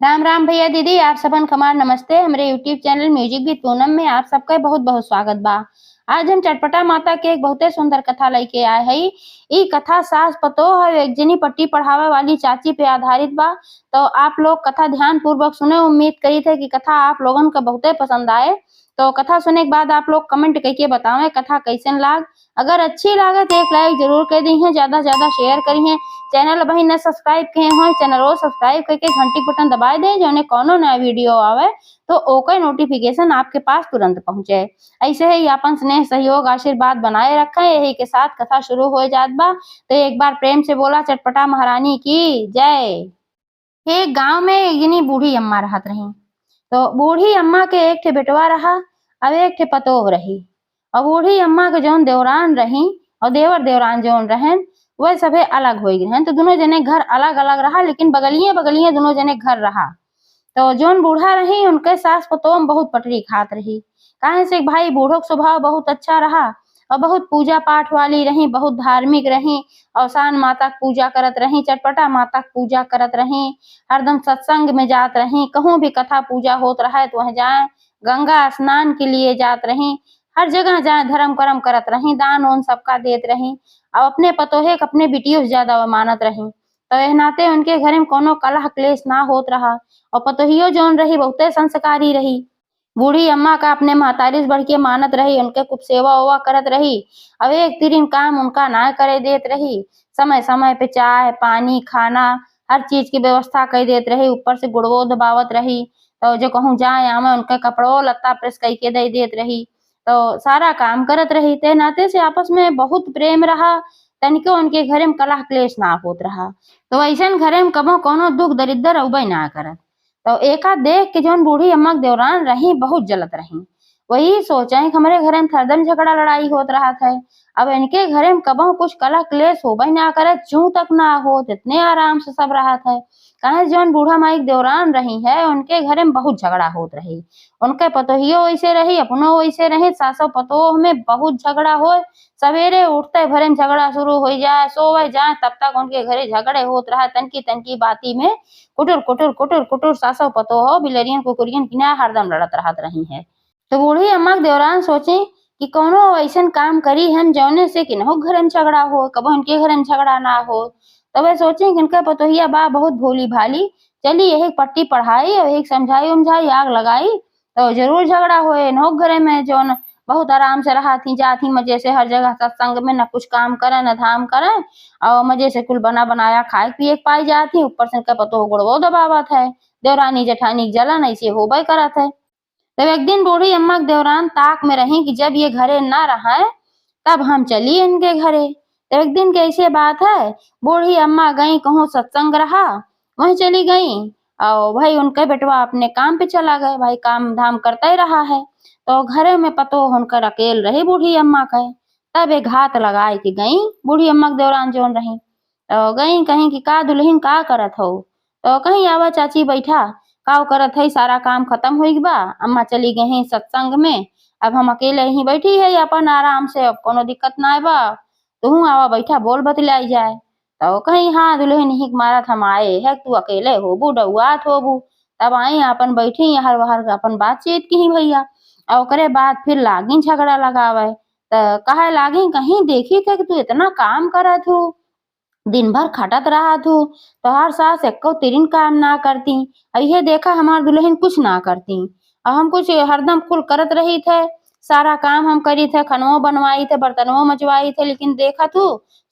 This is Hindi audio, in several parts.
राम राम भैया दीदी, आप सबन खमार नमस्ते। हमरे YouTube channel music with Poonam में आप सबका बहुत बहुत स्वागत बा। आज हम चटपटा माता के एक बहुते सुंदर कथा लेके आए हई। ई कथा सास पतोह और एक जनी पट्टी पढ़ावे वाली चाची पे आधारित बा। तो आप लोग कथा ध्यान पूर्वक सुने। उम्मीद करी थे कि कथा आप लोगन को बहुते पसंद आए। तो कथा सुनने के बाद आप लोग कमेंट करके बतावें कथा कैसन लाग। अगर अच्छी लागे तो एक लाइक जरूर कर दी है, ज्यादा से ज्यादा शेयर करी है। चैनल भाई ने सब्सक्राइब किए हो चैनल को सब्सक्राइब करके घंटी बटन दबा दे, जो कोनो नया वीडियो आवे तो ओकर नोटिफिकेशन आपके पास तुरंत पहुंचे। ऐसे ही अपन स्नेह सहयोग आशीर्वाद बनाए रखें। यही के साथ कथा शुरू हो जात बा। तो एक बार प्रेम से बोला चटपटा महारानी की जय। एक गांव में एक बूढ़ी अम्मा रहत रही। तो बूढ़ी अम्मा के एक ठे बेटवा रहा, अब एक ठे पतोह रही। और बूढ़ी अम्मा के जौन देवरान रही और देवर देवरान जौन रहन वह सभे अलग हो गए। तो दोनों जने घर अलग अलग रहा, लेकिन बगलिए बगलिए दोनों जने घर रहा। तो जौन बूढ़ा रही उनके सास पतोह में बहुत पटरी खात रही। काहे से भाई बूढ़ो का स्वभाव बहुत अच्छा रहा और बहुत पूजा पाठ वाली रही, बहुत धार्मिक रही। अवसान माता की पूजा करत रही, चटपटा माता की पूजा करत रही, हरदम सत्संग में जात रही। कहूँ भी कथा पूजा होत रहा तो वह जाए, गंगा स्नान के लिए जात रही, हर जगह जाए धर्म कर्म करत रही, दान उन सबका देत रही। अब अपने पतोहे के अपने बिटियों से ज्यादा मानत रही। तो एह नाते उनके घर में कोनो कलह क्लेश ना होत रहा। और पतोहियो जौन रही बहुते संस्कारी रही। बूढ़ी अम्मा का अपने महतारी से बढ़ के मानत रही, उनके खूब सेवा उवा करत रही। अब एक तिरिन काम उनका ना करे देत रही। समय समय पे चाय पानी खाना हर चीज की व्यवस्था कर देत रही। ऊपर से गुड़वो दबावत रही। तो जो कहूँ जाए आवे उनके कपड़ो लत्ता प्रेस करके दे देत रही। तो सारा काम करत रही। ते नाते से आपस में बहुत प्रेम रहा। तनिको उनके घरे में कलह क्लेश ना होत रहा। तो ऐसन घरे में कबो कोनो दुख दरिद्र अउबे ना करत। तो एका देख के जौन बूढ़ी अम्मा के देवरान रही बहुत जलत रही। वही सोचा कि हमारे घरे में हरदम झगड़ा लड़ाई होत रहा था। अब इनके घरे में कबो कुछ कलह क्लेश होबे ना करे, चूं तक ना हो, इतने आराम से सब रहा था। कहे जौन बूढ़ा माई के देवरान रही है उनके घरे में बहुत झगड़ा होत रही। उनके पतोहियो वैसे रही, अपनो वैसे रही, सासो पतोह में बहुत झगड़ा हो। सवेरे उठते भरे में झगड़ा शुरू हो जाए, सोवे जाए तब तक उनके घरे झगड़े होत रहा। तनकी तनकी बाती में कुटुर कुटुर कुटुर कुटुर सासो पतोह बिलरियन कुकुरियन किना हरदम लड़त रहत रही है। तो बूढ़ी अम्मा के देवरान सोचे कि कोनो ऐसन काम करी हम जौने से किन्हो घर में झगड़ा हो, कबो इनके घर में झगड़ा ना हो। तो वे सोचे कि इनका पतोहिया बा बहुत भोली भाली, चली यही पट्टी पढ़ाई और एक समझाई उमझाई आग लगाई तो जरूर झगड़ा होए। इन्हो घरे में जौन बहुत आराम से रहा थी, जाती मजे से हर जगह सत्संग में, न कुछ काम करे न धाम करे और मजे से कुल बना बनाया खाए पिए के पाई जाती। ऊपर से इनका पतोह गुड़वो दबावत है, देवरानी जेठानी के जलन ऐसे होबे करत है। तब एक दिन बूढ़ी अम्मा के देवरान ताक में रही कि जब ये घरे ना रहे तब हम चली इनके घरे। तो एक दिन कैसे बात है, बूढ़ी अम्मा गई कहूँ सत्संग रहा, वहीं चली गई और भाई उनके बेटवा अपने काम पे चला गए। भाई काम धाम करता ही रहा है। तो घरे में पतोह उनकर अकेल रही बूढ़ी अम्मा कहे। तब एक घात लगाए कि गई बूढ़ी अम्मा के देवरान जोन रही। तो गई कहीं कि का दुल्हन का करत हो। तो कहीं आवा चाची बैठा, काव करत है, सारा काम खत्म हो बा, अम्मा चली गई सत्संग में, अब हम अकेले ही बैठी है अपन आराम से, अब कोनो दिक्कत ना बा, तू आवा बैठा बोल बतलाई जाए। तो कहीं हाँ दुल्हन ही मारत हम आए है, तू अकेले होबू डउआत होबू। तब आई अपन बैठी हर वहर अपन बातचीत की भैया। और ओकरे बाद फिर लागी झगड़ा लगावे। तो कहे लागी कहीं देखी थे कि तू इतना काम करत हो, दिन भर खटत रहा तू, तोहार सास एको तिरिन काम ना करती। अये देखा हमार दुल्हन कुछ ना करती और हम कुछ हरदम कुल करत रही थे, सारा काम हम करी थे, खनवो बनवाई थे, बर्तनवो मचवाई थे, लेकिन देखा तू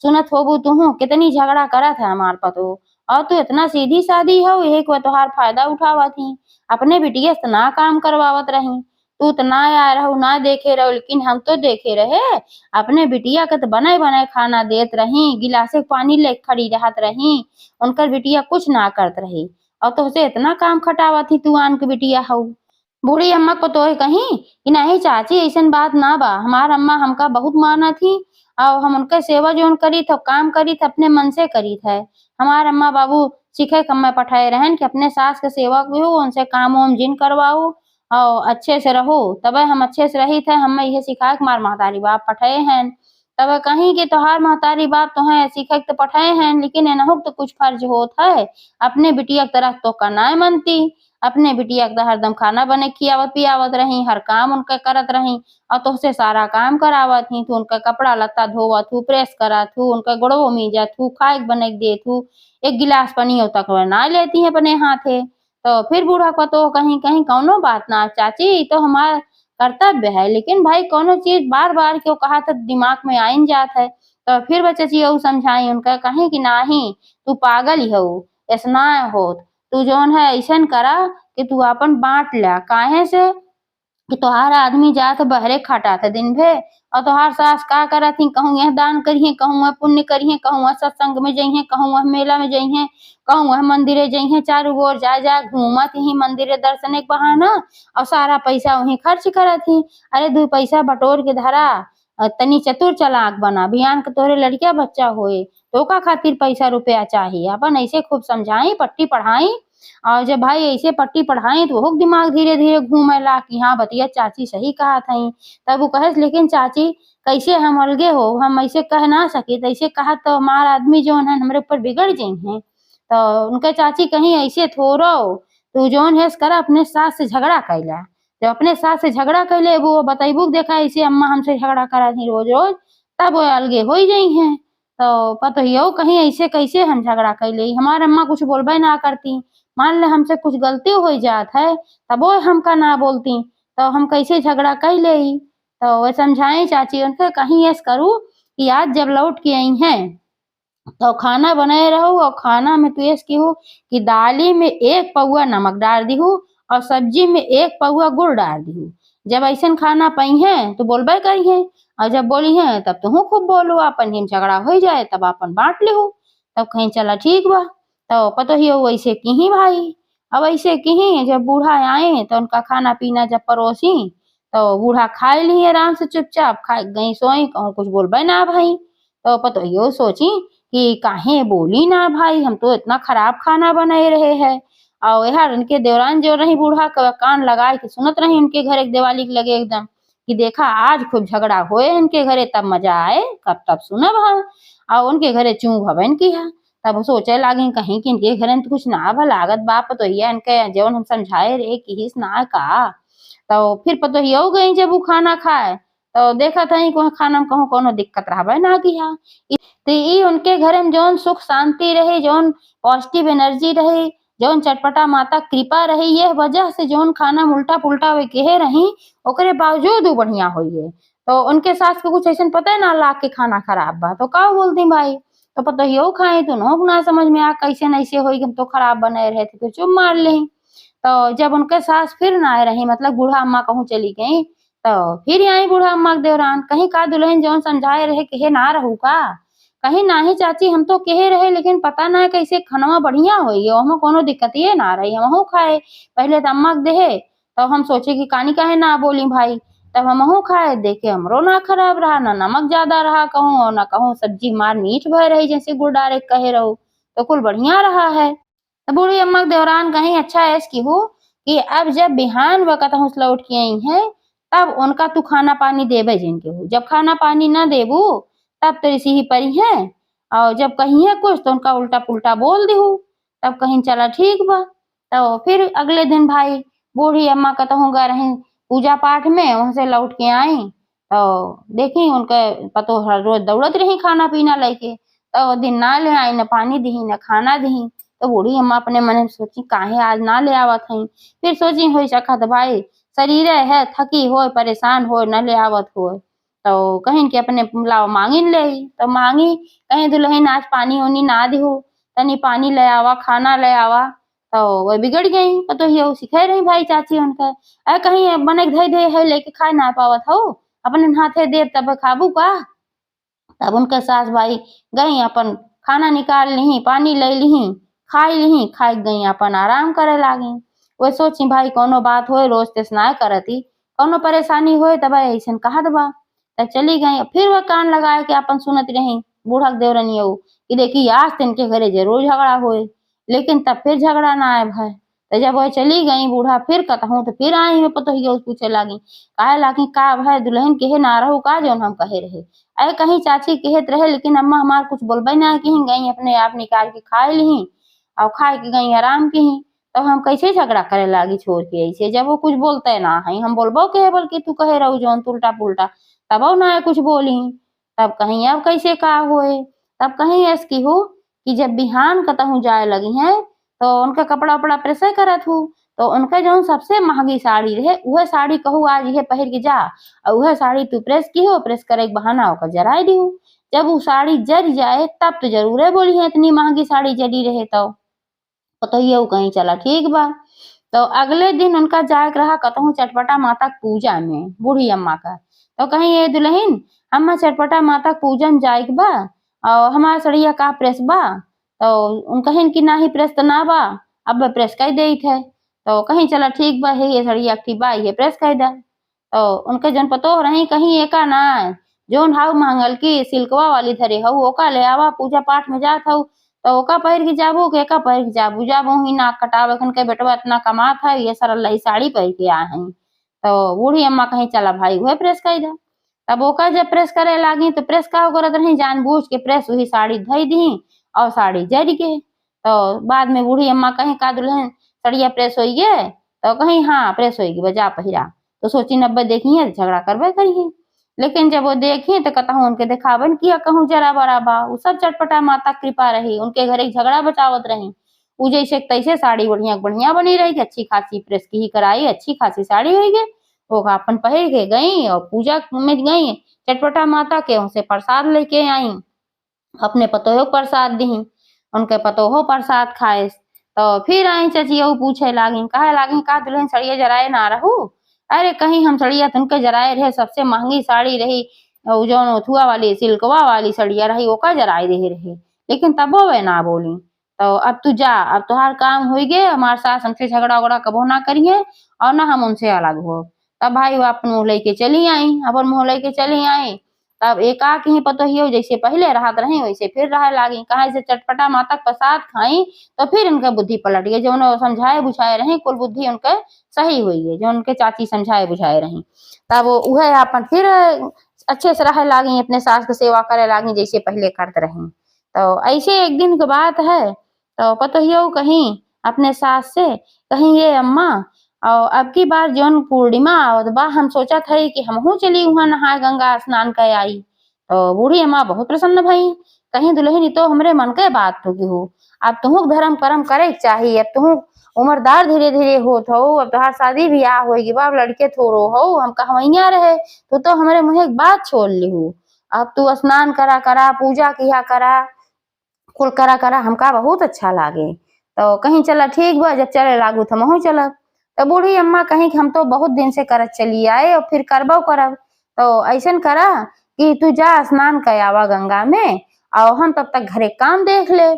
सुनत होबू तू कितनी झगड़ा करत है हमार पतो। और तू इतना सीधी सादी हो, यही को तोहार फायदा उठावा थी, अपने बिटिया से ना काम करवावत रही। तू तो ना आया रहो ना देखे रहो, लेकिन हम तो देखे रहे, अपने बिटिया के तो बनाए बनाए खाना देत रही, गिलासे पानी ले खड़ी रहत रही, उनकर बिटिया कुछ ना करत रही। और तुझसे इतना काम खटावा थी, तू आन के बिटिया हो। बूढ़ी अम्मा को तो कहीं कि नहीं चाची ऐसन बात ना बा, हमार अम्मा हमका बहुत माना थी और हम उनके सेवा जो करी थे काम करी थे अपने मन से करी थे। हमार अम्मा बाबू सीखे कम्मे पठाए रहन कि अपने सास के सेवा करो, उनसे काम वाम जिन करवाओ और अच्छे से रहो। तबे हम अच्छे से रही थे, हम यही सिखा के मार महतारी बाप पठाए हैं। तब कहीं कि तोहार महतारी बाप तो है सीखत तो पठाए हैं, लेकिन एनहुक तो कुछ फर्ज होत है। अपने बिटिया के तरह तो का नाय मनती, अपने बिटिया के हरदम खाना बने खियावत पियावत रही, हर काम उनका करत रही और तोहसे सारा काम करावत ही। तू उनका कपड़ा लत्ता धोवत हूँ, प्रेस करत हूँ, उनका गोड़वो मीजत हूँ, खाए बने देत हूँ, एक गिलास पनियो तक ना लेती है अपने हाथे। तो फिर बूढ़ा को तो कहीं कहीं कौनो बात ना चाची, तो हमारा कर्तव्य है, लेकिन भाई कोनो चीज बार बार क्यों कहा तो दिमाग में आइन जात है। तो फिर बच्चा जी समझाई उनका कहीं कि नाही तू पागल ही हो, ऐसा होत, तू जोन है ऐसन करा कि तू अपन बांट ला, काहे से कि तोहार आदमी जात बहरे खटात दिन भे और तोहार सास का करत ही, कहूँ यह दान करिए, कहूँ वह पुण्य करिए, कहूँ वह सत्संग में जइहे, कहूँ वह मेला में जइहे, कहूँ वह मंदिरे जइहे, चारू ओर जा जा घूमत ही मंदिरे दर्शन के बहाना और सारा पैसा वहीं खर्च करत ही। अरे दू पैसा बटोर के धरा, तनी चतुर चालाक बना, बिहान के तोहरे लड़किया बच्चा होए तो ओका खातिर पैसा रुपया चाहिए। अपन ऐसे खूब समझाई पट्टी पढ़ाई और जब भाई ऐसे पट्टी पढ़ाई तो वो दिमाग धीरे धीरे घूमे ला कि हाँ बतिया चाची सही कहा थी। तब वो कहे लेकिन चाची कैसे हम अलगे हो, हम ऐसे कह ना सके, तो ऐसे कहा तो हमारा आदमी जो है हमारे ऊपर बिगड़ जाए हैं। तो उनके चाची कहीं ऐसे थोड़ो, तू जोन है कर अपने सास से झगड़ा कैला, जब अपने सास से झगड़ा कैले वो बताइबू देखा ऐसे अम्मा हमसे झगड़ा करा थी रोज रोज, तब वो अलगे हो जाई हैं। तो पता ही हो कहीं ऐसे कैसे हम झगड़ा कैले, हमारे अम्मा कुछ बोलबे ना करती, मान ले हमसे कुछ गलती हो जात है तब वो हमका ना बोलती तो हम कैसे झगड़ा कर ले। तो वो समझाए चाची उनके कहीं ऐसा करूँ कि आज जब लौट के आई हैं तो खाना बनाए रहो और खाना में तो ऐस की हो कि दाली में 1 पौआ नमक डाल दी हूँ और सब्जी में 1 पौआ गुड़ डाल दी हूँ। जब ऐसा खाना पाई हैं तो बोलबे करी है और जब बोली हैं तब तो खूब बोलो, अपन हिम झगड़ा हो जाए तब अपन बांट ले हो। तब कहीं चला ठीक बा, तो पता ही हो वैसे की ही भाई। अब ऐसे की ही जब बूढ़ा आए तो उनका खाना पीना जब परोसी तो बूढ़ा खाए ली आराम से चुपचाप खा गई सोई, कहूँ कुछ बोलबे ना भाई। तो पता ही हो सोची कि काहे बोली ना भाई, हम तो इतना खराब खाना बनाए रहे हैं। और यार उनके देवरान जो रही बूढ़ा कान लगाए के सुनत रही उनके घर एक दिवाली के लगे एकदम कि देखा आज खूब झगड़ा होए इनके घरे, तब मजा आए कब तब सुनब हम और उनके घरे चूं भवन की है। तब सोचे लागी कहीं कि इनके घरे तो कुछ ना भा लागत बाप तो ये इनके जौन हम समझाए रहे कि हिस ना का। तो फिर पतो ही हो गई जब वो खाना खाए तो देखा था खाना में कहूँ कोनो दिक्कत रहा ना किया। तो ये उनके घर में जौन सुख शांति रहे, जौन पॉजिटिव एनर्जी रहे, जौन चटपटा माता कृपा रही, ये वजह से जौन खाना उल्टा पुल्टा वे कहे रही ओकरे बावजूद वो बढ़िया हुई है। तो उनके सास को कुछ ऐसा पता है ना ला के खाना खराब बा तो का बोलती भाई, तो पता ही हो खाए तो नोक ना समझ में आ कैसे नैसे हो तो खराब बने रहे थे तो चुप मार ले। तो जब उनके सास फिर ना आए रही मतलब बूढ़ा अम्मा कहूँ चली गई तो फिर आई बूढ़ा अम्मा के देवरान कहीं का दुल्हन जौन समझाए रहे कहे ना रहू का, कहीं नाही चाची हम तो कहे रहे लेकिन पता ना कैसे खनवा बढ़िया होई हम कोनो दिक्कत ये ना रही हमहू खाए। पहले तो अम्मा के देहे तो हम सोचे कि कानी काहे ना बोली भाई, तब हमहू खाए देखे हमरो ना खराब रहा, ना नमक ज्यादा रहा कहूँ और ना कहूँ सब्जी हमार मीठ भय रही जैसे गुड़ डारे कहे रहो, तो कुल बढ़िया रहा है। तो बूढ़ी अम्मा के देवरान कहीं अच्छा है इसकी हो कि अब जब बिहान वक़्त हम लौट के आई हैं तब उनका तू खाना पानी देबे जिनके हो, जब खाना पानी ना देबू तब तो ऐसी ही परी है और जब कहीं है कुछ तो उनका उल्टा पुल्टा बोल दी हूँ। तब कहीं चला ठीक बा। तो फिर अगले दिन भाई बूढ़ी अम्मा का तो गए रही पूजा पाठ में, वहां से लौट के आई तो देखी उनके पतो हर रोज दौड़त रही खाना पीना लेके, तो दिन ना ले आई न पानी दी न खाना दी। तो बूढ़ी अम्मा अपने मन में सोची काहे आज ना ले आवत हई, फिर सोची हो सकत भाई शरीर है थकी हो परेशान हो न ले आवत हो, तो कहीं के अपने लाओ मांगिन ले, तो मांगी कहीं दुल्हन आज पानी उनी ना दिहू, तनी पानी ले आवा खाना ले आवा। तो वो बिगड़ गई तो ये सिखाई रही भाई चाची उनका अरे कहीं बने धई धे है लेके खा ना पावत हो, अपने हाथे दे तब खाबू का। तब उनके सास भाई गई अपन खाना निकाल ली पानी ले ली खाई ली, खाई गई अपन आराम करे लागी। वो सोची भाई कोनो बात होए रोज तेस ना करती, कोनो परेशानी होए तब ऐसा कहत बा। तब चली गई फिर वह कान लगाए के अपन सुनत रही बूढ़ा देवरनिया कि देखी आज तो इनके घरे जरूर झगड़ा होए, लेकिन तब फिर झगड़ा ना आए भाई। तो जब वह चली गई बूढ़ा फिर कतहूँ तो फिर आई में पतोहिया पूछे लागी काहे लागी का भाई दुल्हन केहे ना रहू का जौन हम कहे रहे अरे कहीं चाची कहत रहे लेकिन अम्मा हमार कुछ बोलबे ना कहीं गई अपने आप निकाल के खाए ली और खाए के गई आराम की तो हम कैसे झगड़ा करे लागी छोड़ के ऐसे जब वो कुछ बोलते ना है हम बोलबो कहे बल्कि तू कहे रहू जौन उल्टा पुल्टा तब ना कुछ बोली तब कहीं अब कैसे का होए तब कहीं ऐसी हो कि जब बिहान कतहूँ जाए लगी है तो उनका कपड़ा उपड़ा प्रेस करत हूँ तो उनका जो सबसे महंगी साड़ी रहे वह साड़ी कहू आज ये पहन के जा और वह साड़ी तू प्रेस की हो प्रेस करे के बहाना होकर जराए दी जब वो साड़ी जर जाए तब तो जरूर है बोली है इतनी महंगी साड़ी जरी रहे तो ये कहीं चला ठीक बा तो अगले दिन उनका जाए रहा कतहूँ चटपटा माता पूजा में बूढ़ी अम्मा का तो कहीं ये दुल्हन अम्मा चटपटा माता पूजन जाए बा और हमारा सड़िया का प्रेस बा तो उन कहीं की ना ही प्रेस तो ना बा अब प्रेस कर दे थे तो कहीं चला ठीक बा है ये सड़िया की बा ये प्रेस कर दा तो उनके जन पतो रही कहीं एका ना जोन हाउ मांगल की सिल्कवा वाली धरे हऊ ओका ले आवा पूजा पाठ में जात हऊ तो ओका पहिर के जाबू के का पहिर के जाबू जाबू ही नाक कटावे खन के बेटवा इतना कमात है ये सारा लई साड़ी पहिर के आए हैं तो बूढ़ी अम्मा कहीं चला भाई वह प्रेस कर दा तब ओका जब प्रेस करे लागी तो प्रेस का करत रही जानबूझ के प्रेस वही साड़ी धई दी और साड़ी जर के तो बाद में बूढ़ी अम्मा कहीं का दुल्हन सड़िया प्रेस हो गए तो कहीं हाँ प्रेस होगी बजा पहिरा तो सोची नब्बे देखिए झगड़ा करवे करिए लेकिन जब वो देखी तो कहूँ उनके दिखावन किया कहूँ जरा बरा बा वो सब चटपटा माता कृपा रही उनके घर एक झगड़ा बचावत रही उ जैसे तैसे साड़ी बढ़िया बढ़िया बनी रही कि अच्छी खासी प्रेस की ही कराई अच्छी खासी साड़ी हुई गई वो अपन पहन के गई और पूजा में गई चटपटा माता के उनसे प्रसाद लेके आई अपने पतोहो प्रसाद दी उनके पतोहो प्रसाद खाए तो फिर आई चाची पूछे लागी कहे लागी का दुल्हन सड़िया जराए ना रहू अरे कहीं हम सड़िया तुमके जराए रहे सबसे महंगी साड़ी रही जो नोथुआ वाली सिल्कवा वाली सड़िया रही ओका जराए रहे लेकिन तब वे ना बोली तो अब तू जा अब तुहार काम हो गए हमारे साथ हमसे झगड़ा उगड़ा कबो ना करिए और ना हम उनसे अलग हो तब भाई वो अपन मुँह लेके चली आई अपन मुँह लेके चली आई तब एकाक ही पतोहियो जैसे पहले राहत रही वैसे फिर रहे लागी कहा से चटपटा माता प्रसाद खाई तो फिर इनका बुद्धि पलट गई जो उन्हें समझाए बुझाए रही कुल बुद्धि उनके सही हुई है जो उनके चाची समझाए बुझाए रही तब वह अपन फिर अच्छे से रहे लागी अपने सास की सेवा करे लागी जैसे पहले करते रही तो ऐसे एक दिन की बात है तो पतोहियो कहीं अपने सास से कहीं ये अम्मा और अब की बार जौन पूर्णिमा आवत बा हम सोचा था कि हमहू चली वहां नहाए गंगा स्नान कर आई तो बूढ़ी अम्मा बहुत प्रसन्न भई कहीं दुल्हन तो हमरे मन के बात तो की हो अब तुहू धर्म कर्म करे चाहिए अब तुहू उम्रदार धीरे धीरे होत हो अब तुहार शादी ब्याह होगी बाप लड़के थोड़ो हो हम कहवैया रहे तो हमारे मुँह एक बात छोड़ ली हूँ अब तू स्नान करा करा पूजा किया करा कुल करा करा हमका बहुत अच्छा लागे तो कहीं चला ठीक बा जब चले लागू तो महू चलब तो बूढ़ी अम्मा कहीं कि हम तो बहुत दिन से करत चली आए और फिर करबो करब तो ऐसा करा कि तू जा स्नान कर आवा गंगा में और हम तब तक घरे काम देख ले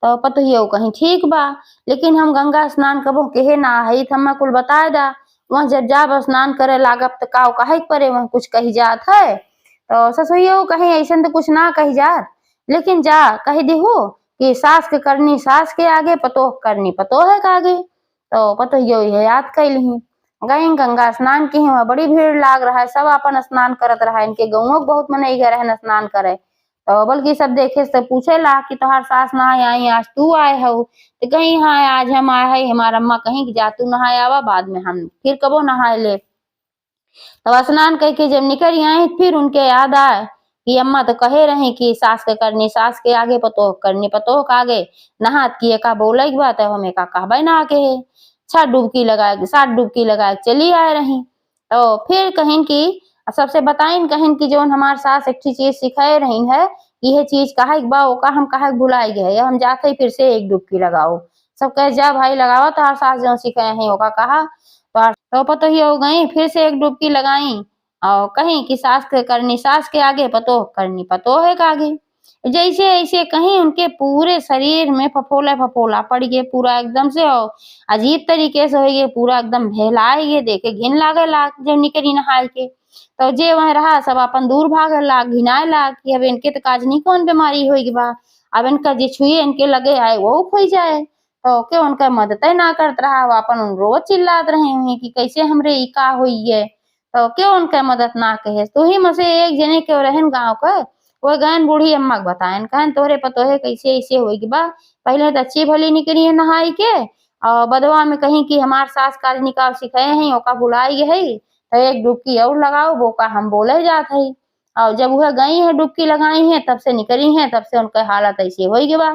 तो पतोहियो कहीं ठीक बा लेकिन हम गंगा स्नान कबो केहे ना है हमें कुल बताए दा वहाँ जब जाब स्नान करे लागब तो काव कहे परे वहाँ कुछ कही जात है तो ससुइयो कहीं ऐसा तो कुछ ना कही जात लेकिन जा कह देहू कि सास के करनी सास के आगे पतोह करनी पतोह है के आगे तो पतोहियो ये याद कैली गई गंगा स्नान की वहाँ बड़ी भीड़ लाग रहा है सब अपन स्नान करत रहा है इनके गौओं बहुत मन गए रहे स्नान करे तो बल्कि सब देखे से पूछे ला कि तोहार सास नहाए आई आज तू आए हो तो कहीं हाँ आज हम आए है हमारा अम्मा कहीं जा तू नहाए आवा बाद में हम फिर कबो नहाए ले तब स्नान करके जब निकल आई फिर उनके याद आए कि अम्मा तो कहे रही कि सास के करनी सास के आगे पतोह करनी पतोह के आगे नहात की एका बोले की बात है हम एका कहबे ना के 6 डुबकी लगा 7 डुबकी लगा चली आए रही तो फिर कहीं की सबसे बताइन कहीं की जो हमारे सास एक चीज सिखाए रही है यह चीज कहा बा ओका हम कहा भुलाई गए हम जाते फिर से एक डुबकी लगाओ सब कहे जा भाई लगाओ तो हर सास जो सिखाए हैं ओका कहा तो पतो ही हो गई फिर से एक डुबकी लगाई और कहीं कि सास के करनी सास के आगे पतोह करनी पतोह है के आगे जैसे ऐसे कहीं उनके पूरे शरीर में फफोला पड़ गए पूरा एकदम से और अजीब तरीके से हो गए पूरा एकदम भेलाए गए देखे घिन लागे लाग जब निकली नहाए के तो जे वह रहा सब अपन दूर भागे लाग घिनाए लाग कि अब इनके तो काज नहीं कौन बीमारी होगी बा अब इनका जे छुए इनके लगे आए वो खोई जाए तो के उनका मदद ना करत रहा, वो अपन रोज चिल्लात रहे हुई कि कैसे हमरे ई का हुई है, तो क्यों उनके मदद ना कहे। तो ही मसे एक जने के रहन गाँव का, वो गहन बूढ़ी अम्मा के बतायन, कहन तोहरे पतोहे कैसे ऐसे होई कि बा, पहले तो अच्छी भली निकली है नहाई के, और बदवा में कहीं कि हमार सास काज निकाल सिखाए हैं, ओका भुलाई है, तो एक डुबकी और लगाओ, वो का हम बोले जात है। और जब वह गई है डुबकी लगाई है, तब से निकली है, तब से उनके हालत ऐसी होई गे बा,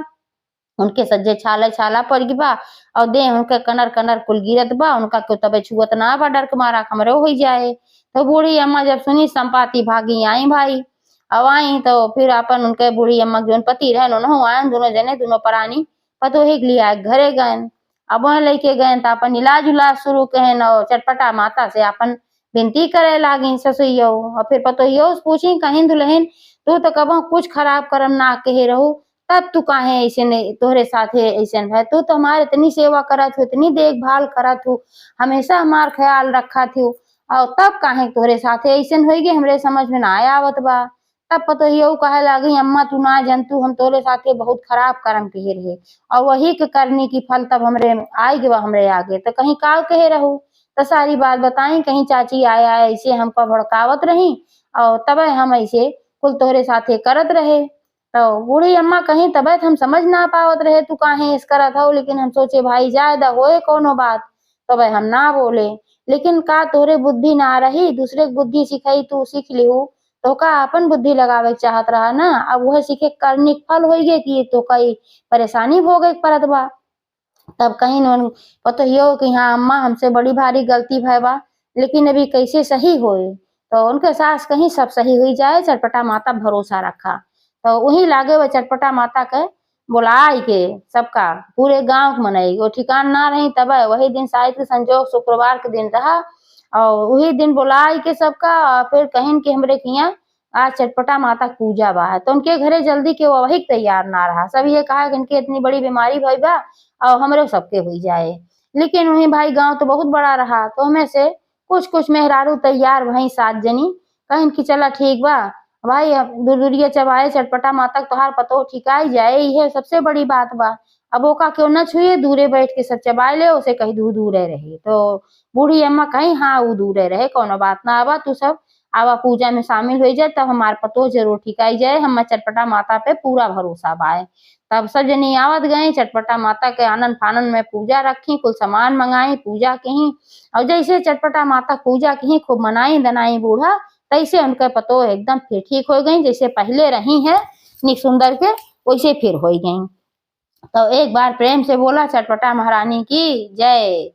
उनके सज्जे छाला छाला पड़ गी बा, और देह उनके कनर कनर कुल गिरत बा, उनका क्यों तबे छुअत ना बा, डर के मारा हमरो हो जाए। तो बूढ़ी अम्मा जब सुनी संपाती भागी आई भाई, अब आई तो फिर अपन उनके बूढ़ी अम्मा जोन पति रहे उन्होंने आए, दोनों जने दोनों प्राणी पतोही के लिए घरे गए। अब वह लेके गए तो अपन इलाज उलाज शुरू कहन, और चटपटा माता से अपन विनती करे लागी ससुइयो, और फिर पतोहियो से पूछी कहीं दुल्हन तू तो कबो कुछ खराब करम ना कहे रहू, तब तू काहे ऐसे तोहरे साथे ऐसे है, तू तो हमारे इतनी सेवा करत हो, इतनी देखभाल करत हो, हमेशा हमार ख्याल रखत हो, और तब काहे तोहरे साथे ऐसे होई गे, हमरे समझ में ना आवत बा। तब पतोहियो कहे लागी अम्मा तू ना जानतू हम तोरे साथे बहुत खराब कर्म किए रहे, और वही के करने की फल तब हमरे आई गे हमरे आगे, तो कहीं का कहे रहू, तो सारी बात बताई, कहीं चाची आया ऐसे हमको भड़कावत रही, और तब हम ऐसे कुल तोहरे साथे करत रहे। तो बूढ़ी अम्मा कहीं तबीयत हम समझ ना पावत रहे तू काहे इस करत हो, लेकिन हम सोचे भाई जायदा होए कोनो बात, तो भाई हम ना बोले। लेकिन का तोरे बुद्धि ना रही, दूसरे की बुद्धि सिखाई तू सीख लिहू, तो का अपन बुद्धि लगावे चाहत रहा ना, अब वह सीखे करने फल होई गे कि तो कई परेशानी भोगे परत बा। तब कहीं न पतोहियो कि हाँ अम्मा हमसे बड़ी भारी गलती भय बा, लेकिन अभी कैसे सही होए, तो उनके सास कहीं सब सही हुई जाए, चटपटा माता भरोसा रखा। तो वही लागे वो चटपटा माता के बुलाई के सबका पूरे गांव के मनई, वो ठिकान ना रही तब वही दिन शायद के संजोग शुक्रवार के दिन रहा, और वही दिन बुलाई के सबका, और फिर कहीं के हमरे किया आज चटपटा माता की पूजा बा, तो उनके घरे जल्दी के वो वही तैयार ना रहा, सब ये कहा कि इनके इतनी बड़ी बीमारी भई बा और हमरे सबके हुई जाए। लेकिन वही भाई गांव तो बहुत बड़ा रहा, तो हमें से कुछ कुछ मेहरारू तैयार भई 7 जनी, कहीं कि चला ठीक बा भाई, दूरिया चबाए चटपटा माता तोहार पतो ठिकाई जाए, ये सबसे बड़ी बात बा। अब ओका क्यों न छुए, दूरे बैठ के सब चबाए ले, उसे कहीं दूर दूरे रहे। तो बूढ़ी अम्मा कहीं हाँ वो दूरे रहे, कोनो बात ना, आवा तू सब आवा पूजा में शामिल हो जाए, तब हमार पतो जरूर ठिकाई जाए, हम चटपटा माता पे पूरा भरोसा बाए। तब सब जनी आवत गए, चटपटा माता के आनंद फानन में पूजा रखी, कुल सामान मंगाई पूजा की, और जैसे चटपटा माता पूजा की खूब मनाई दनाई बूढ़ा, तैसे उनके पतो एकदम फिर ठीक हो गई, जैसे पहले रही है निक सुंदर के वैसे फिर हो गई। तो एक बार प्रेम से बोला चटपटा महारानी की जय।